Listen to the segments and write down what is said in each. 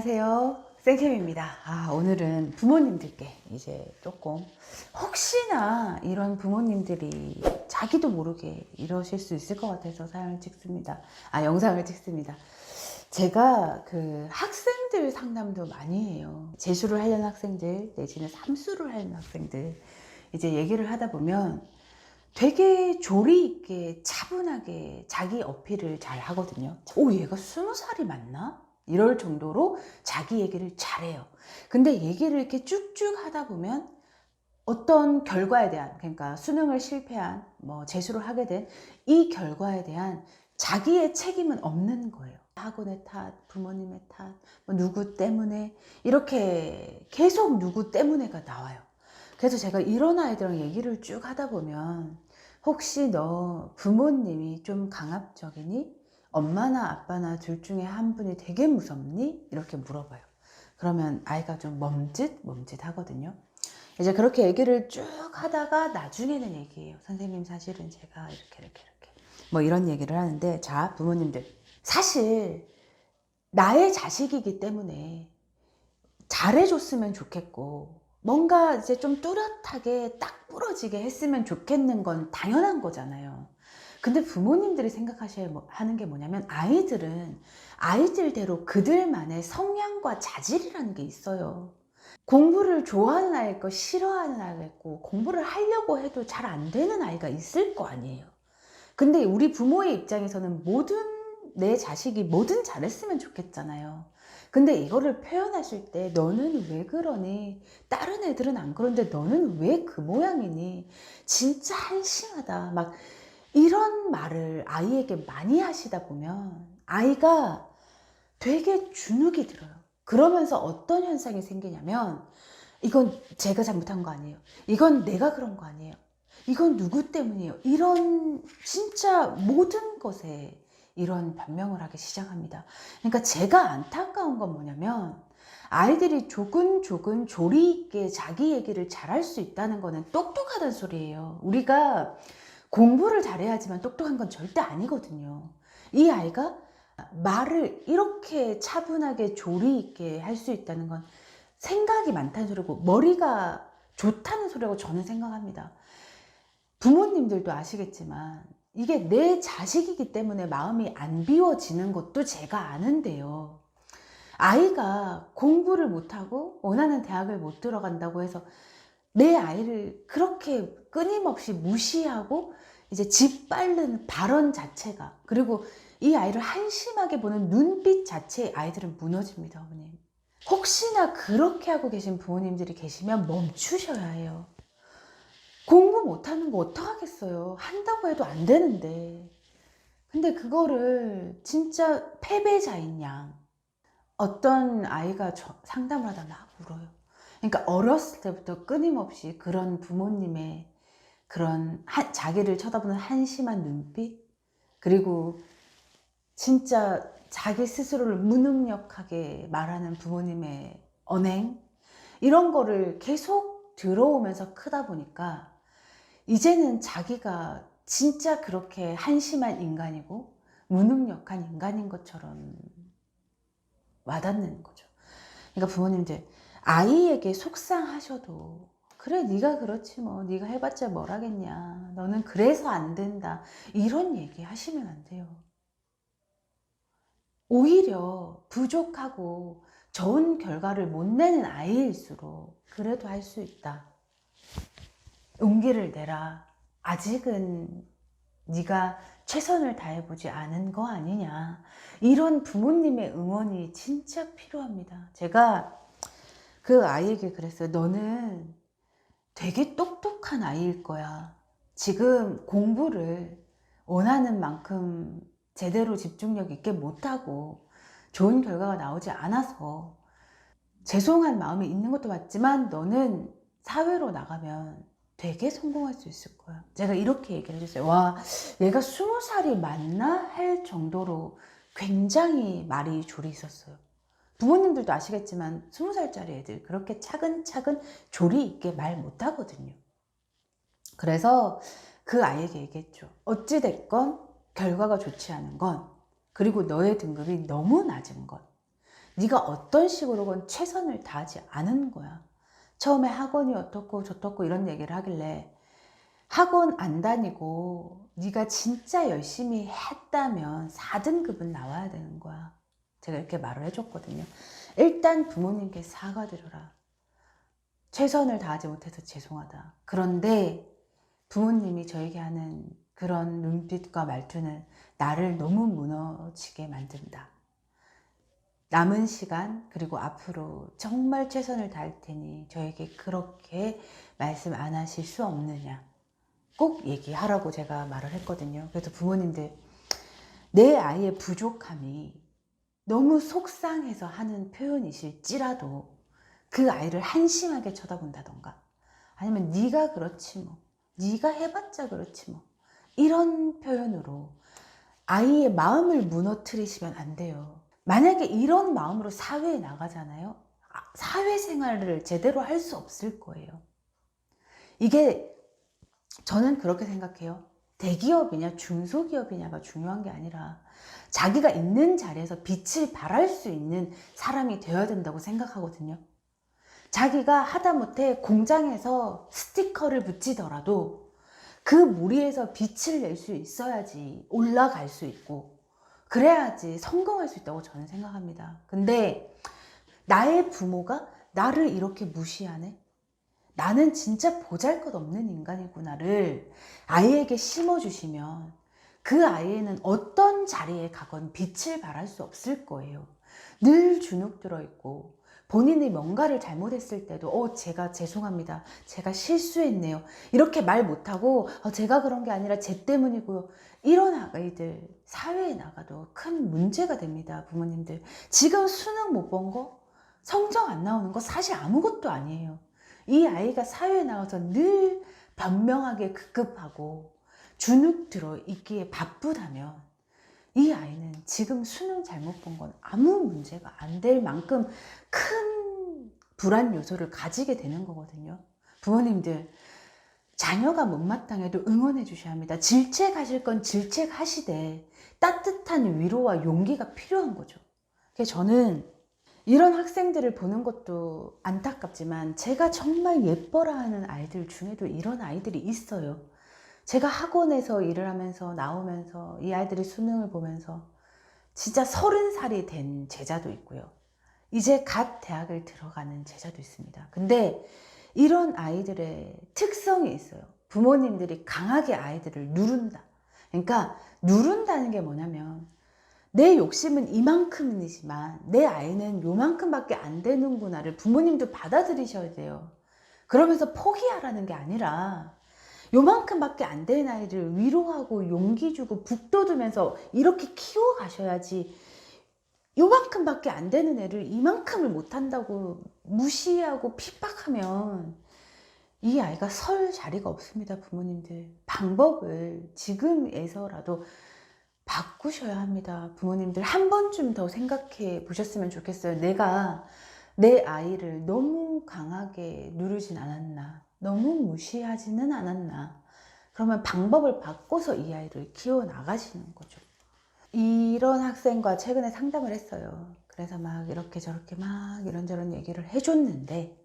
안녕하세요. 생캠입니다. 오늘은 부모님들께 이제 조금 혹시나 이런 부모님들이 자기도 모르게 이러실 수 있을 것 같아서 영상을 찍습니다. 제가 그 학생들 상담도 많이 해요. 재수를 하려는 학생들 내지는 삼수를 하려는 학생들 이제 얘기를 하다 보면 되게 조리 있게 차분하게 자기 어필을 잘 하거든요. 얘가 20살이 맞나? 이럴 정도로 자기 얘기를 잘해요. 근데 얘기를 이렇게 쭉쭉 하다 보면 어떤 결과에 대한, 그러니까 수능을 실패한, 재수를 하게 된 이 결과에 대한 자기의 책임은 없는 거예요. 학원의 탓, 부모님의 탓, 누구 때문에, 이렇게 계속 누구 때문에가 나와요. 그래서 제가 이런 아이들랑 얘기를 쭉 하다 보면 혹시 너 부모님이 좀 강압적이니? 엄마나 아빠나 둘 중에 한 분이 되게 무섭니? 이렇게 물어봐요. 그러면 아이가 좀 멈칫 하거든요. 이제 그렇게 얘기를 쭉 하다가 나중에는 얘기해요. 선생님, 사실은 제가 이렇게 이런 얘기를 하는데, 자, 부모님들, 사실 나의 자식이기 때문에 잘해줬으면 좋겠고 뭔가 이제 좀 뚜렷하게 딱 부러지게 했으면 좋겠는 건 당연한 거잖아요. 근데 부모님들이 생각하셔야 하는 게 뭐냐면, 아이들은 아이들대로 그들만의 성향과 자질이라는 게 있어요. 공부를 좋아하는 아이가 있고 싫어하는 아이가 있고, 공부를 하려고 해도 잘 안 되는 아이가 있을 거 아니에요. 근데 우리 부모의 입장에서는 내 자식이 뭐든 잘했으면 좋겠잖아요. 근데 이거를 표현하실 때 너는 왜 그러니? 다른 애들은 안 그런데 너는 왜 그 모양이니? 진짜 한심하다. 막 이런 말을 아이에게 많이 하시다 보면 아이가 되게 주눅이 들어요. 그러면서 어떤 현상이 생기냐면, 이건 제가 잘못한 거 아니에요. 이건 내가 그런 거 아니에요. 이건 누구 때문이에요. 이런 진짜 모든 것에 이런 변명을 하기 시작합니다. 그러니까 제가 안타까운 건 뭐냐면, 아이들이 조근조근 조리 있게 자기 얘기를 잘할 수 있다는 거는 똑똑하다는 소리예요. 우리가 공부를 잘해야지만 똑똑한 건 절대 아니거든요. 이 아이가 말을 이렇게 차분하게 조리 있게 할 수 있다는 건 생각이 많다는 소리고 머리가 좋다는 소리라고 저는 생각합니다. 부모님들도 아시겠지만 이게 내 자식이기 때문에 마음이 안 비워지는 것도 제가 아는데요. 아이가 공부를 못하고 원하는 대학을 못 들어간다고 해서 내 아이를 그렇게 끊임없이 무시하고 이제 짓밟는 발언 자체가, 그리고 이 아이를 한심하게 보는 눈빛 자체에 아이들은 무너집니다, 어머님. 혹시나 그렇게 하고 계신 부모님들이 계시면 멈추셔야 해요. 공부 못하는 거 어떡하겠어요. 한다고 해도 안 되는데. 근데 그거를 진짜 패배자인 양, 어떤 아이가 상담을 하다 막 울어요. 그러니까 어렸을 때부터 끊임없이 그런 부모님의 그런 자기를 쳐다보는 한심한 눈빛, 그리고 진짜 자기 스스로를 무능력하게 말하는 부모님의 언행, 이런 거를 계속 들어오면서 크다 보니까 이제는 자기가 진짜 그렇게 한심한 인간이고 무능력한 인간인 것처럼 와닿는 거죠. 그러니까 부모님들, 아이에게 속상하셔도 그래, 네가 그렇지 뭐, 네가 해봤자 뭘 하겠냐, 너는 그래서 안 된다, 이런 얘기 하시면 안 돼요. 오히려 부족하고 좋은 결과를 못 내는 아이일수록 그래도 할 수 있다, 용기를 내라, 아직은 네가 최선을 다해보지 않은 거 아니냐, 이런 부모님의 응원이 진짜 필요합니다. 제가 그 아이에게 그랬어요. 너는 되게 똑똑한 아이일 거야. 지금 공부를 원하는 만큼 제대로 집중력 있게 못하고 좋은 결과가 나오지 않아서 죄송한 마음이 있는 것도 맞지만 너는 사회로 나가면 되게 성공할 수 있을 거야. 제가 이렇게 얘기를 해줬어요. 와, 얘가 20살이 맞나? 할 정도로 굉장히 말이 졸이 있었어요. 부모님들도 아시겠지만 20살짜리 애들 그렇게 차근차근 조리 있게 말 못하거든요. 그래서 그 아이에게 얘기했죠. 어찌됐건 결과가 좋지 않은 건, 그리고 너의 등급이 너무 낮은 건, 네가 어떤 식으로건 최선을 다하지 않은 거야. 처음에 학원이 어떻고 저떻고 이런 얘기를 하길래 학원 안 다니고 네가 진짜 열심히 했다면 4등급은 나와야 되는 거야. 제가 이렇게 말을 해줬거든요. 일단 부모님께 사과드려라. 최선을 다하지 못해서 죄송하다. 그런데 부모님이 저에게 하는 그런 눈빛과 말투는 나를 너무 무너지게 만든다. 남은 시간 그리고 앞으로 정말 최선을 다할 테니 저에게 그렇게 말씀 안 하실 수 없느냐. 꼭 얘기하라고 제가 말을 했거든요. 그래서 부모님들, 내 아이의 부족함이 너무 속상해서 하는 표현이실지라도 그 아이를 한심하게 쳐다본다던가 아니면 네가 그렇지 뭐, 네가 해봤자 그렇지 뭐, 이런 표현으로 아이의 마음을 무너뜨리시면 안 돼요. 만약에 이런 마음으로 사회에 나가잖아요. 사회생활을 제대로 할 수 없을 거예요. 이게 저는 그렇게 생각해요. 대기업이냐 중소기업이냐가 중요한 게 아니라 자기가 있는 자리에서 빛을 발할 수 있는 사람이 되어야 된다고 생각하거든요. 자기가 하다못해 공장에서 스티커를 붙이더라도 그 무리에서 빛을 낼 수 있어야지 올라갈 수 있고 그래야지 성공할 수 있다고 저는 생각합니다. 근데 나의 부모가 나를 이렇게 무시하네? 나는 진짜 보잘것없는 인간이구나를 아이에게 심어주시면 그 아이에는 어떤 자리에 가건 빛을 발할 수 없을 거예요. 늘 주눅 들어있고 본인이 뭔가를 잘못했을 때도 제가 죄송합니다. 제가 실수했네요. 이렇게 말 못하고 제가 그런 게 아니라 제 때문이고요. 이런 아이들 사회에 나가도 큰 문제가 됩니다. 부모님들. 지금 수능 못 본 거? 성적 안 나오는 거 사실 아무것도 아니에요. 이 아이가 사회에 나와서 늘 변명하게 급급하고 주눅 들어 있기에 바쁘다면 이 아이는 지금 수능 잘못 본 건 아무 문제가 안 될 만큼 큰 불안 요소를 가지게 되는 거거든요. 부모님들, 자녀가 못마땅해도 응원해 주셔야 합니다. 질책하실 건 질책하시되 따뜻한 위로와 용기가 필요한 거죠. 그래서 저는 이런 학생들을 보는 것도 안타깝지만 제가 정말 예뻐라 하는 아이들 중에도 이런 아이들이 있어요. 제가 학원에서 일을 하면서 나오면서 이 아이들이 수능을 보면서 진짜 30살이 된 제자도 있고요. 이제 갓 대학을 들어가는 제자도 있습니다. 근데 이런 아이들의 특성이 있어요. 부모님들이 강하게 아이들을 누른다. 그러니까 누른다는 게 뭐냐면 내 욕심은 이만큼이지만 내 아이는 요만큼밖에 안 되는구나를 부모님도 받아들이셔야 돼요. 그러면서 포기하라는 게 아니라 요만큼밖에 안 되는 아이를 위로하고 용기 주고 북돋우면서 이렇게 키워가셔야지 요만큼밖에 안 되는 애를 이만큼을 못한다고 무시하고 핍박하면 이 아이가 설 자리가 없습니다. 부모님들. 방법을 지금에서라도 바꾸셔야 합니다. 부모님들 한 번쯤 더 생각해 보셨으면 좋겠어요. 내가 내 아이를 너무 강하게 누르진 않았나, 너무 무시하지는 않았나. 그러면 방법을 바꿔서 이 아이를 키워나가시는 거죠. 이런 학생과 최근에 상담을 했어요. 그래서 막 이렇게 저렇게 막 이런저런 얘기를 해줬는데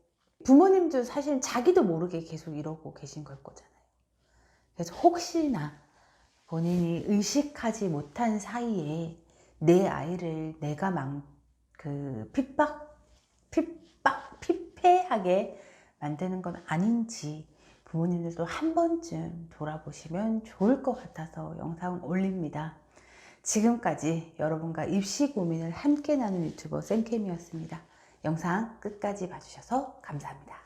부모님도 사실 자기도 모르게 계속 이러고 계신 걸 거잖아요. 그래서 혹시나 본인이 의식하지 못한 사이에 내 아이를 내가 피폐하게 만드는 건 아닌지 부모님들도 한 번쯤 돌아보시면 좋을 것 같아서 영상 올립니다. 지금까지 여러분과 입시 고민을 함께 나눈 유튜버 쌤캠이었습니다. 영상 끝까지 봐주셔서 감사합니다.